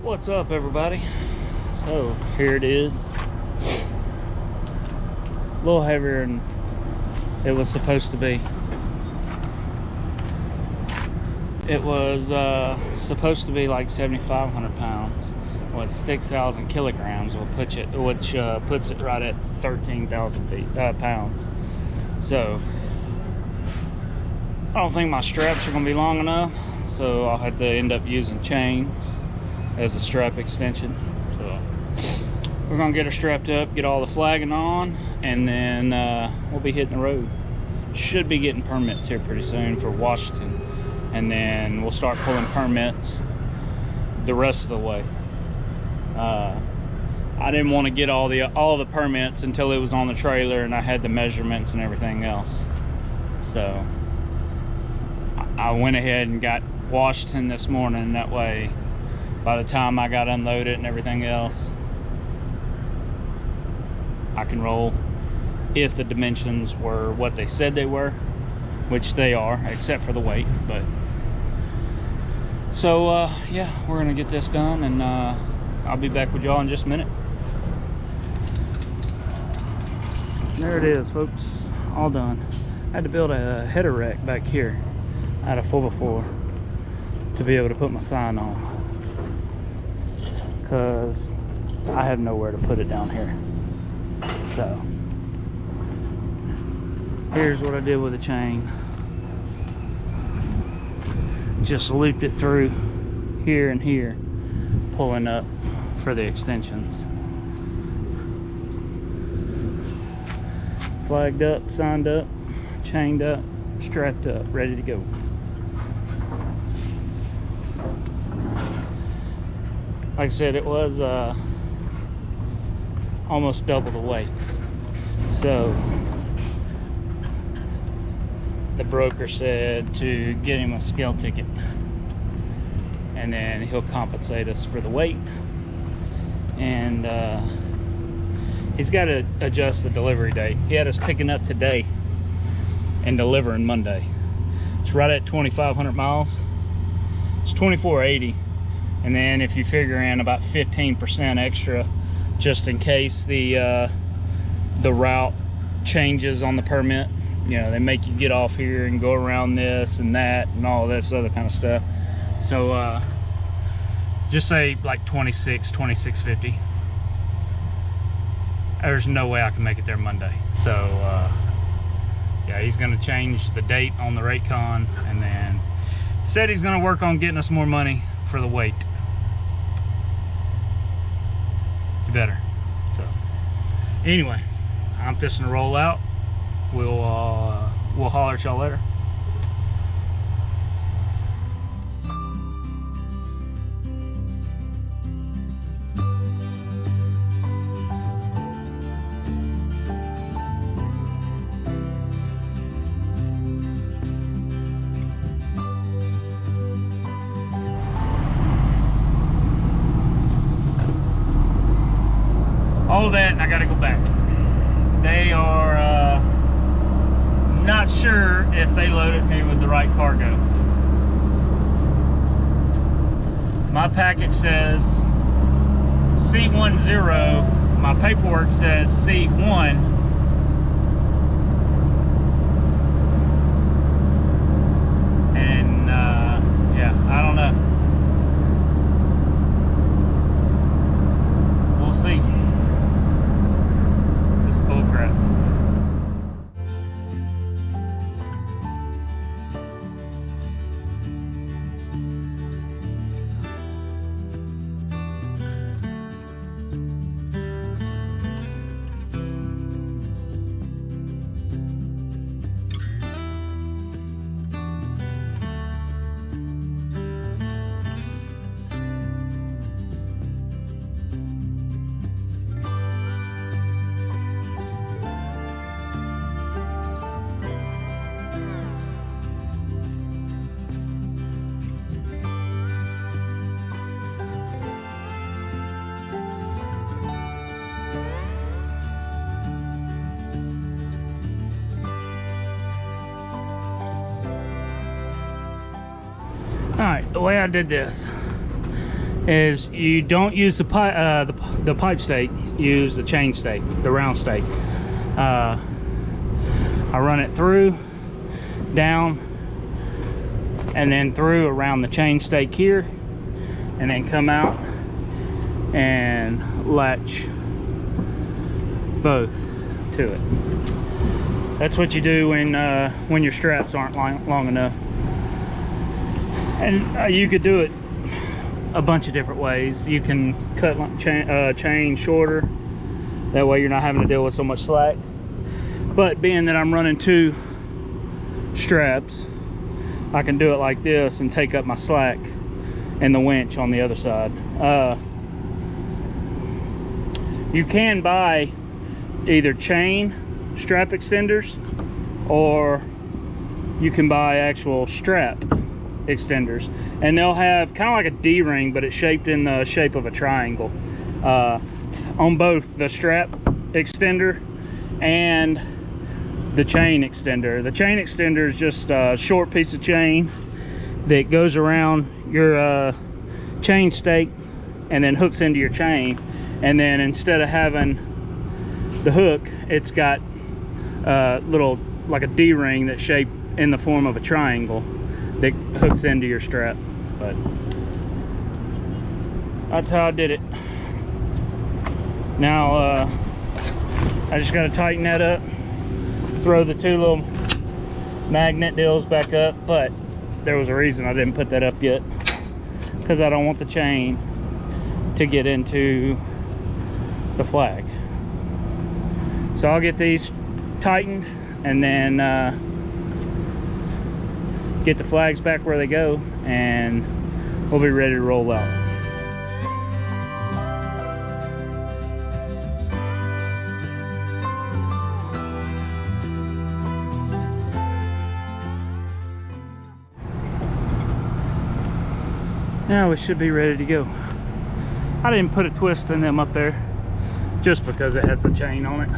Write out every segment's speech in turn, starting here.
What's up, everybody? So here it is, a little heavier than it was supposed to be. It was supposed to be like 7,500 pounds. Well, it's 6,000 kilograms, which puts it right at 13,000 pounds. So I don't think my straps are going to be long enough, so I'll have to end up using chains as a strap extension. So we're going to get her strapped up, get all the flagging on, and then we'll be hitting the road. Should be getting permits here pretty soon for Washington, and then we'll start pulling permits the rest of the way. I didn't want to get all the permits until it was on the trailer and I had the measurements and everything else. So I went ahead and got Washington this morning. That way, by the time I got unloaded and everything else, I can roll if the dimensions were what they said they were, which they are, except for the weight. But so yeah, we're gonna get this done, and I'll be back with y'all in just a minute. There it is, folks, all done. I had to build a header rack back here out of 4x4 to be able to put my sign on, because I have nowhere to put it down here. So here's what I did with the chain. Just looped it through here and here, pulling up for the extensions. Flagged up, signed up, chained up, strapped up, ready to go. Like I said, it was almost double the weight. So the broker said to get him a scale ticket, and then he'll compensate us for the weight. And he's got to adjust the delivery date. He had us picking up today and delivering Monday. It's right at 2,500 miles. It's 2,480. And then if you figure in about 15% extra, just in case the route changes on the permit, you know, they make you get off here and go around this and that and all this other kind of stuff. So just say like 2650. There's no way I can make it there Monday. So yeah, he's gonna change the date on the rate con, and then said he's gonna work on getting us more money for the weight. You better. So anyway, I'm fixing to roll out. We'll holler at y'all later. All that, and I gotta go back. They are not sure if they loaded me with the right cargo. My package says C10, my paperwork says C1. And yeah, I don't know. We'll see. Bullcrap. All right, the way I did this is you don't use the pipe stake, use the chain stake, the round stake. I run it through, down, and then through around the chain stake here, and then come out and latch both to it. That's what you do when your straps aren't long enough. And you could do it a bunch of different ways. You can cut chain shorter, that way you're not having to deal with so much slack. But being that I'm running 2 straps, I can do it like this and take up my slack and the winch on the other side. You can buy either chain strap extenders, or you can buy actual strap extenders, and they'll have kind of like a D-ring, but it's shaped in the shape of a triangle on both the strap extender and the chain extender. The chain extender is just a short piece of chain that goes around your chain stake and then hooks into your chain, and then instead of having the hook, it's got little, like a D-ring that's shaped in the form of a triangle that hooks into your strap. But that's how I did it. Now I just got to tighten that up, throw the 2 little magnet deals back up, but there was a reason I didn't put that up yet, because I don't want the chain to get into the flag. So I'll get these tightened and then get the flags back where they go, and we'll be ready to roll out. Now we should be ready to go. I didn't put a twist in them up there just because it has the chain on it.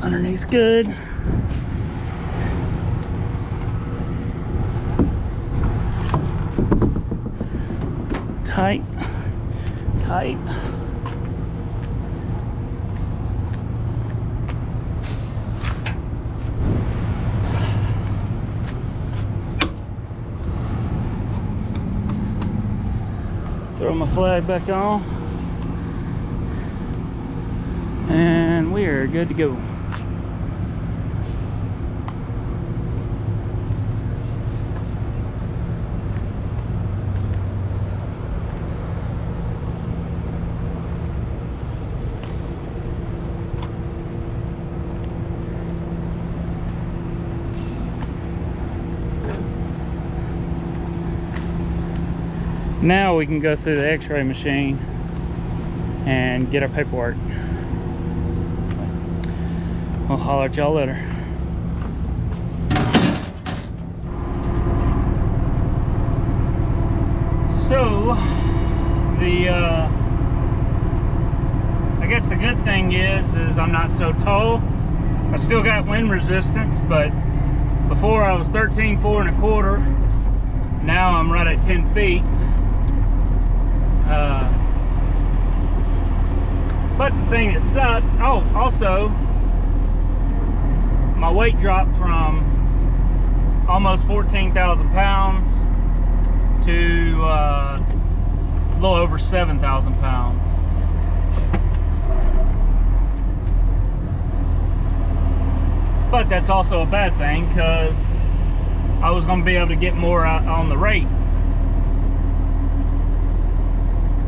Underneath's good. Tight, tight. Throw my flag back on, and we are good to go. Now we can go through the x-ray machine and get our paperwork. I'll holler at y'all later. So I guess the good thing is I'm not so tall. I still got wind resistance, but before I was 13, 4 1/4. Now I'm right at 10 feet. But the thing that sucks, oh, also my weight dropped from almost 14,000 pounds to a little over 7,000 pounds. But that's also a bad thing, because I was going to be able to get more out on the rate.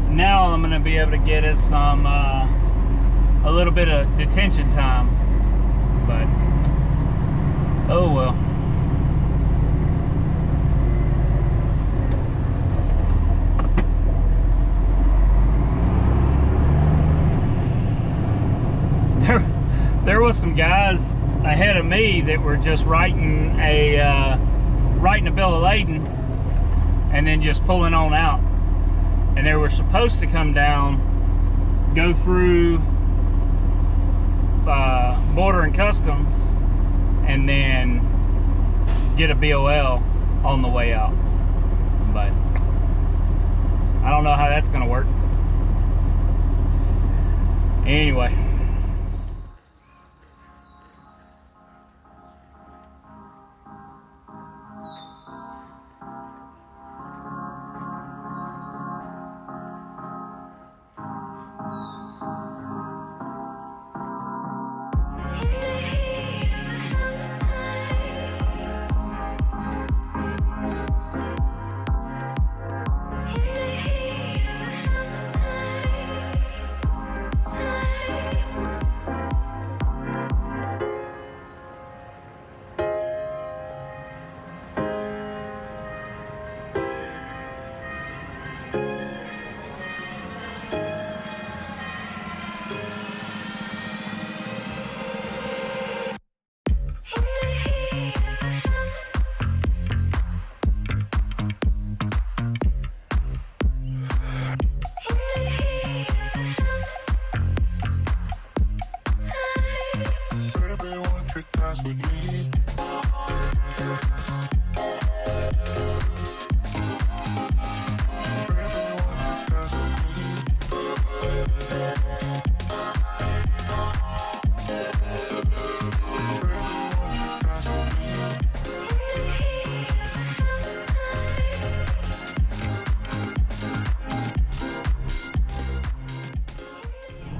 Now I'm going to be able to get us some a little bit of detention time, but oh well. There was some guys ahead of me that were just writing a bill of lading and then just pulling on out. And they were supposed to come down, go through border and customs, and then get a BOL on the way out. But I don't know how that's gonna work. Anyway.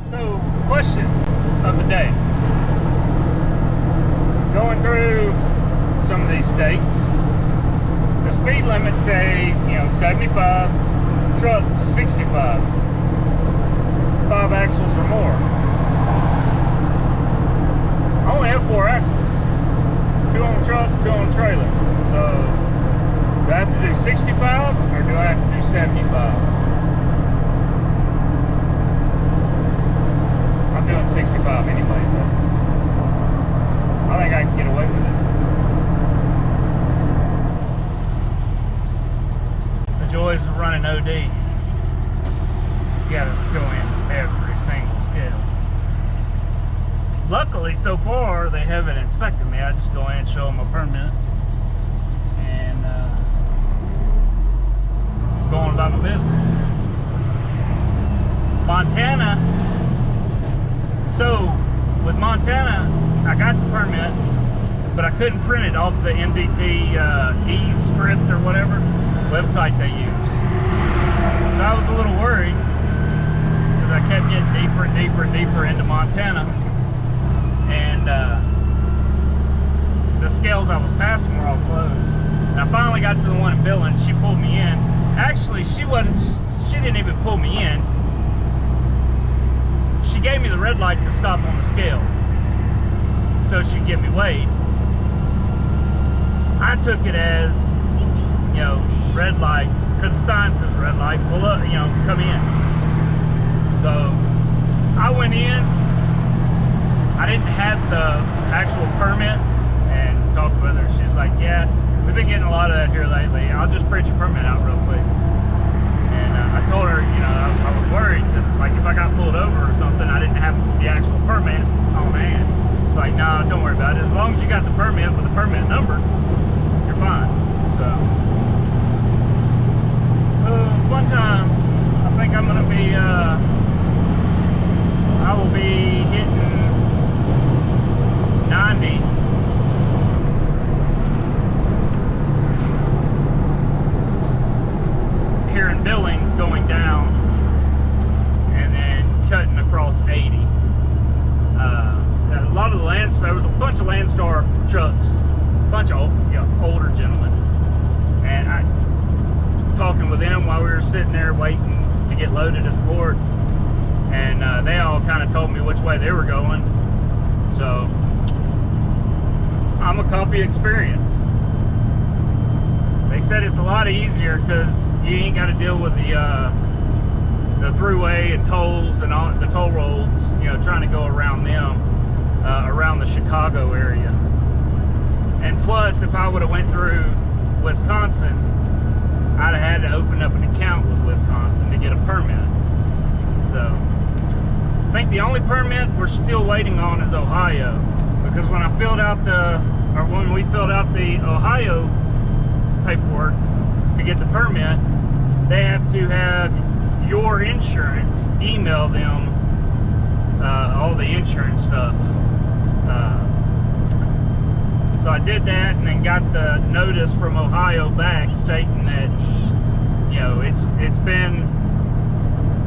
So, question of the day. Going through some of these states, the speed limit say, 75, trucks 65, 5 axles or more. I only have 4 axles, 2 on the truck, 2 on the trailer. So, do I have to do 65 or do I have to do 75? I'm doing 65 anyway, but I think I can get away with it. The joys of running OD. You gotta go in every single scale. Luckily, so far, they haven't inspected me. I just go in and show them a permit and go on about my business. Montana. So, with Montana, I got the permit, but I couldn't print it off the MDT e-script or whatever website they use. So I was a little worried, because I kept getting deeper and deeper and deeper into Montana. And the scales I was passing were all closed. And I finally got to the one in Billings. She pulled me in. Actually, she didn't even pull me in. She gave me the red light to stop on the scale so she'd get me weighed. I took it as, red light, because the sign says red light, pull up, come in. So I went in. I didn't have the actual permit and talked with her. She's like, yeah, we've been getting a lot of that here lately. I'll just print your permit out real quick. And I told her, I was worried because, if I got pulled over or something, I didn't have the actual permit on hand. It's like, no, don't worry about it. As long as you got the permit with the permit number, you're fine. So, fun times. I think I'm going to be, I will be hitting 90. Here in Billings, going down and then cutting across 80. A lot of the there was a bunch of Landstar trucks, a bunch of older gentlemen, and I talking with them while we were sitting there waiting to get loaded at the port, and they all kind of told me which way they were going. So I'm a copy experience. They said it's a lot easier because you ain't got to deal with the throughway and tolls and all the toll roads, trying to go around them, around the Chicago area. And plus, if I would have went through Wisconsin, I'd have had to open up an account with Wisconsin to get a permit. So, I think the only permit we're still waiting on is Ohio, because when we filled out the Ohio paperwork to get the permit, they have to have your insurance email them all the insurance stuff. So I did that, and then got the notice from Ohio back stating that, you know, it's been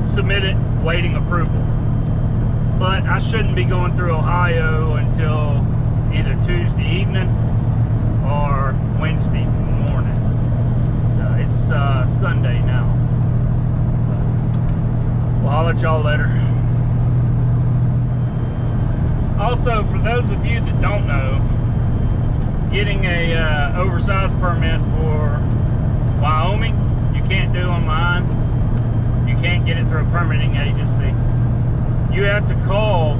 submitted, waiting approval. But I shouldn't be going through Ohio until either Tuesday evening or Wednesday morning. So it's Sunday now. We'll holler at y'all later. Also, for those of you that don't know, getting a oversize permit for Wyoming, you can't do online. You can't get it through a permitting agency. You have to call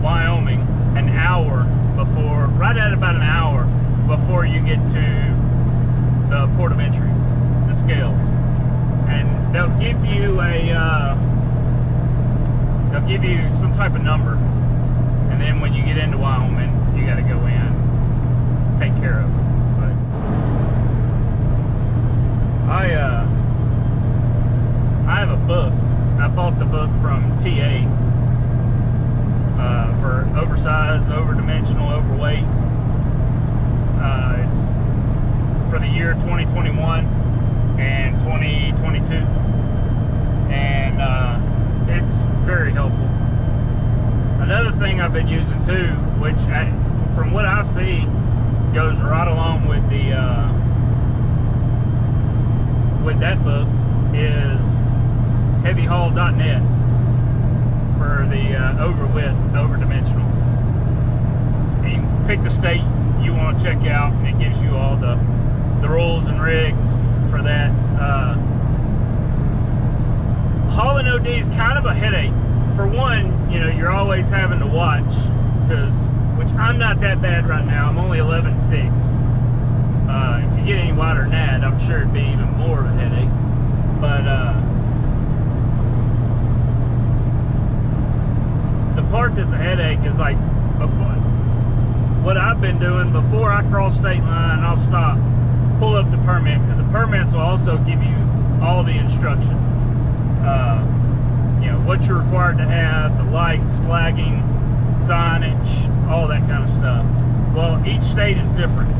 Wyoming an hour before, right at about an hour before you get to the port of entry, the scales, and they'll give you some type of number, and then when you get into Wyoming, you got to go in, take care of it. But I have a book. I bought the book from TA for oversize, overdimensional, overweight. It's for the year 2021 and 2022, and it's very helpful. Another thing I've been using too, which from what I see goes right along with the with that book, is heavyhaul.net for the overdimensional. You pick the state you want to check out, and it gives you all the rules and regs for that. Hauling OD is kind of a headache. For one, you know, you're always having to watch, which I'm not that bad right now. I'm only 11.6. If you get any wider than that, I'm sure it'd be even more of a headache. But the part that's a headache is like what I've been doing before I cross state line. I'll stop, pull up the permit, because the permits will also give you all the instructions. You know, what you're required to have, the lights, flagging, signage, all that kind of stuff. Well, each state is different.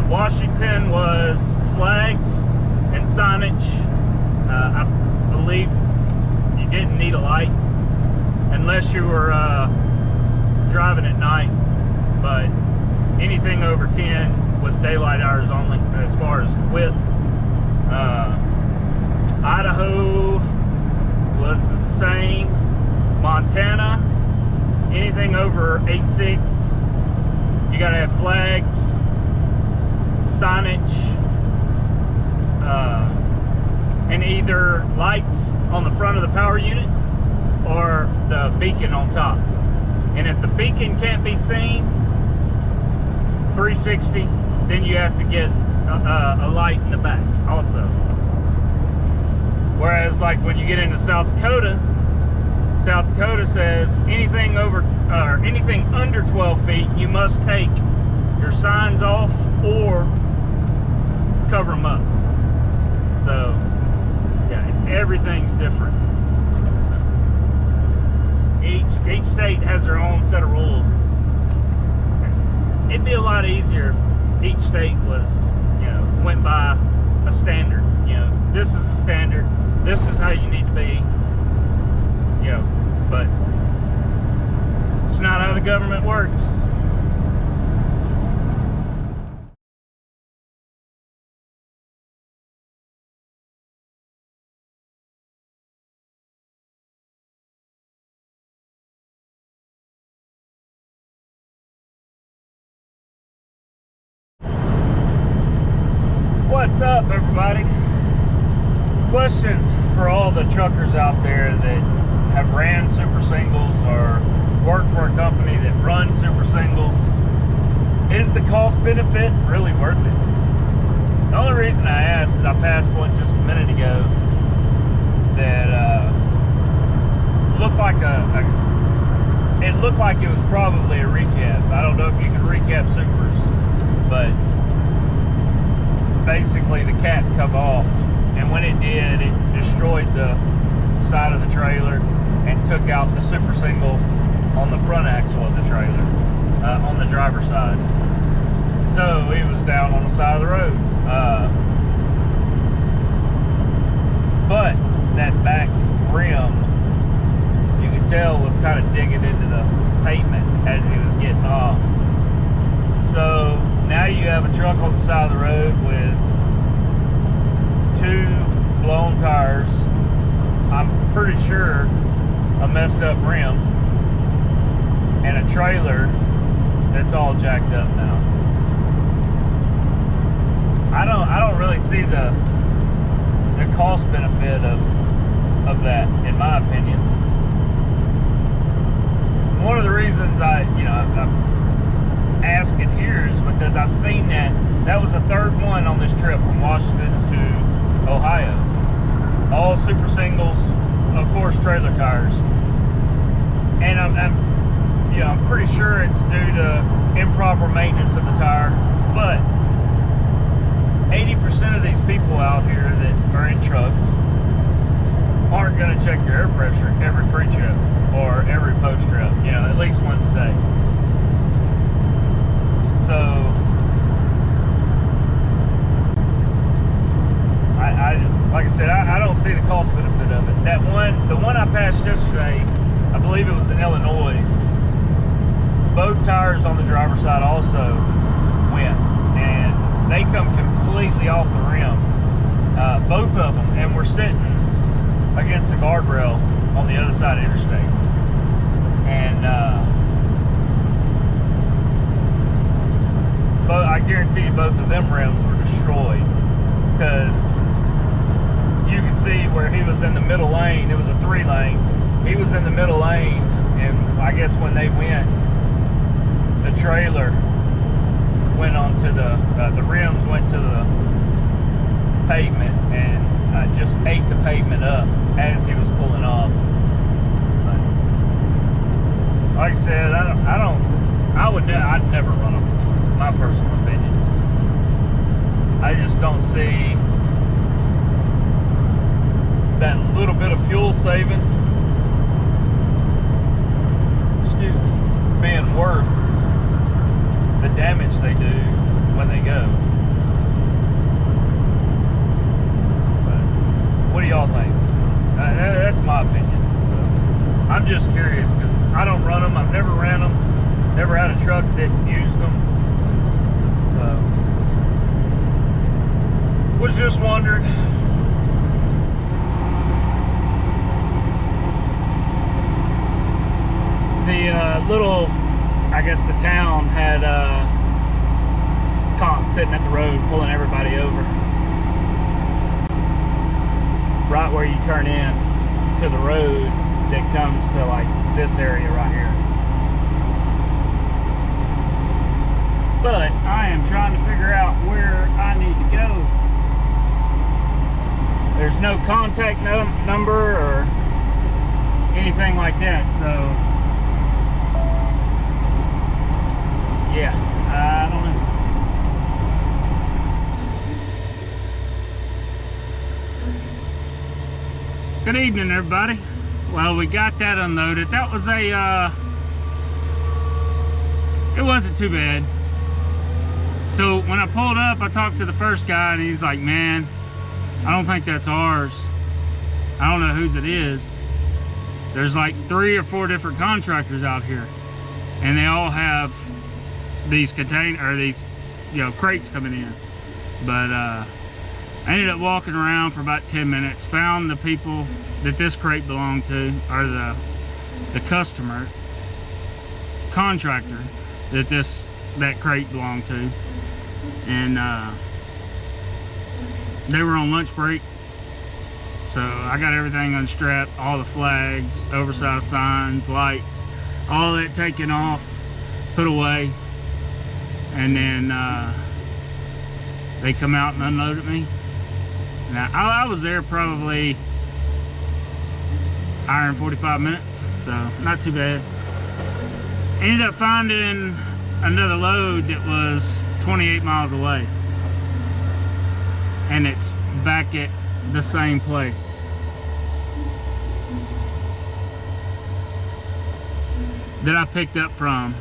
Washington was flags and signage. I believe you didn't need a light unless you were driving at night, but anything over 10 was daylight hours only as far as width. Idaho was the same. Montana, anything over 8.6, you gotta have flags, signage, and either lights on the front of the power unit or the beacon on top. And if the beacon can't be seen 360, then you have to get a light in the back also. Whereas like when you get into South Dakota says anything over or anything under 12 feet, you must take your signs off or cover them up. So yeah, everything's different. Each state has their own set of rules. It'd be a lot easier if each state was, you know, went by a standard. You know, this is a standard. This is how you need to be. You know, but it's not how the government works. What's up, everybody? Question for all the truckers out there that have ran super singles or work for a company that runs super singles. Is the cost benefit really worth it? The only reason I asked is I passed one just a minute ago that looked like it looked like it was probably a recap. I don't know if you can recap supers, but basically the cap come off, and when it did, it destroyed the side of the trailer and took out the super single on the front axle of the trailer, on the driver's side. So he was down on the side of the road. But that back rim, you could tell, was kind of digging into the pavement as he was getting off. So now you have a truck on the side of the road with 2 blown tires, I'm pretty sure a messed up rim, and a trailer that's all jacked up now. I don't really see the cost benefit of that, in my opinion. One of the reasons I'm asking here is because I've seen that was the 3rd one on this trip from Washington to Ohio. All super singles, of course, trailer tires. And I'm pretty sure it's due to improper maintenance of the tire, but 80% of these people out here that are in trucks aren't going to check their air pressure every pre-trip or every post-trip, at least once a day. So like I said, I don't see the cost benefit of it. The one I passed yesterday, I believe it was in Illinois, both tires on the driver's side also went, and they come completely off the rim, both of them, and we're sitting against the guardrail on the other side of the interstate. And I guarantee you both of them rims were destroyed, because you can see where he was in the middle lane. It was a 3-lane. He was in the middle lane, and I guess when they went, the trailer went onto the rims went to the pavement and just ate the pavement up as he was pulling off. But like I said, I'd never run them. My personal opinion. I just don't see that little bit of fuel saving, being worth the damage they do when they go. But what do y'all think? That's my opinion. So, I'm just curious, because I don't run them. I've never ran them. Never had a truck that used them. So, was just wondering. The I guess the town had cops sitting at the road pulling everybody over right where you turn in to the road that comes to like this area right here. But I am trying to figure out where I need to go. There's no contact number or anything like that, so yeah, I don't know. Good evening, everybody. Well, we got that unloaded. That was it wasn't too bad. So when I pulled up, I talked to the first guy, and he's like, man, I don't think that's ours. I don't know whose it is. There's like 3 or 4 different contractors out here, and they all have these crates coming in. But I ended up walking around for about 10 minutes, found the people that this crate belonged to, or the customer, contractor that crate belonged to, and they were on lunch break. So I got everything unstrapped, all the flags, oversized signs, lights, all that taken off, put away. And then they come out and unloaded me. Now I was there probably hour and 45 minutes, so not too bad. Ended up finding another load that was 28 miles away. and it's back at the same place. That I picked up from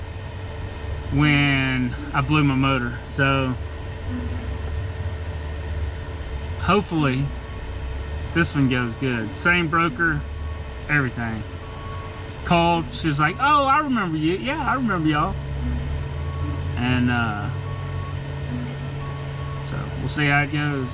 when I blew my motor. So hopefully this one goes good. Same broker, everything. Called, she was like, oh, I remember you. Yeah, I remember y'all. And so we'll see how it goes.